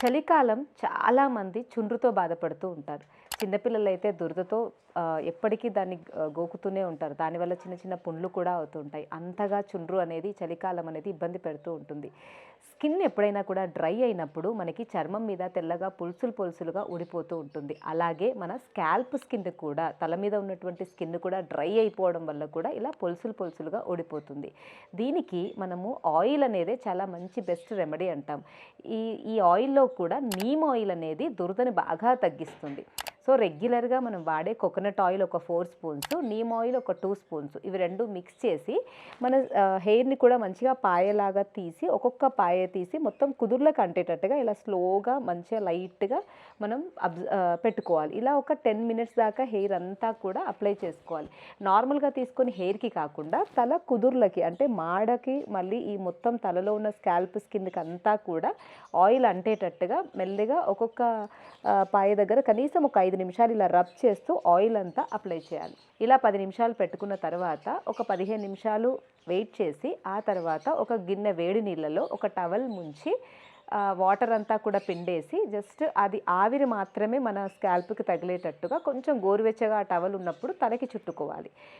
చలికాలం చాలామంది చుండ్రుతో బాధపడుతూ ఉంటారు. చిన్నపిల్లలైతే దురదతో ఎప్పటికీ దాన్ని గోకుతూనే ఉంటారు. దానివల్ల చిన్న చిన్న పుండ్లు కూడా అవుతూ ఉంటాయి. అంతగా చుండ్రు అనేది చలికాలం అనేది ఇబ్బంది పెడుతూ ఉంటుంది. స్కిన్ ఎప్పుడైనా కూడా డ్రై అయినప్పుడు మనకి చర్మం మీద తెల్లగా పులుసులు పులుసులుగా ఊడిపోతూ ఉంటుంది. అలాగే మన స్కాల్ప్ స్కిన్ కూడా, తల మీద ఉన్నటువంటి స్కిన్ కూడా డ్రై అయిపోవడం వల్ల కూడా ఇలా పొలుసులు పొలుసులుగా ఊడిపోతుంది. దీనికి మనము ఆయిల్ అనేదే చాలా మంచి బెస్ట్ రెమెడీ అంటాం. ఈ ఈ ఆయిల్‌లో కూడా నీమ్ ఆయిల్ అనేది దురదని బాగా తగ్గిస్తుంది. సో, రెగ్యులర్‌గా మనం వాడే కోకోనట్ ఆయిల్ ఒక 4 స్పూన్స్, నీమ్ ఆయిల్ ఒక 2 స్పూన్స్, ఇవి 2 మిక్స్ చేసి మన హెయిర్‌ని కూడా మంచిగా పాయలాగా తీసి, ఒక్కొక్క పాయ తీసి మొత్తం కుదుర్లకు అంటేటట్టుగా ఇలా స్లోగా మంచిగా లైట్‌గా మనం పెట్టుకోవాలి. ఇలా ఒక 10 మినిట్స్ దాకా హెయిర్ అంతా కూడా అప్లై చేసుకోవాలి. నార్మల్‌గా తీసుకొని హెయిర్‌కి కాకుండా తల కుదుర్లకి, అంటే మాడకి, మళ్ళీ ఈ మొత్తం తలలో ఉన్న స్కాల్ప్ స్కిన్‌కి అంతా కూడా ఆయిల్ అంటేటట్టుగా మెల్లిగా ఒక్కొక్క పాయ దగ్గర కనీసం ఒక 5 నిమిషాలు ఇలా రబ్ చేస్తూ ఆయిల్ అంతా అప్లై చేయాలి. ఇలా 10 నిమిషాలు పెట్టుకున్న తర్వాత ఒక 15 నిమిషాలు వెయిట్ చేసి, ఆ తర్వాత ఒక గిన్నె వేడి నీళ్ళలో ఒక టవల్ ముంచి వాటర్ అంతా కూడా పిండేసి, జస్ట్ అది ఆవిరి మాత్రమే మన స్కాల్ప్‌కి తగిలేటట్టుగా కొంచెం గోరువెచ్చగా ఆ టవల్ ఉన్నప్పుడు తలకి చుట్టుకోవాలి.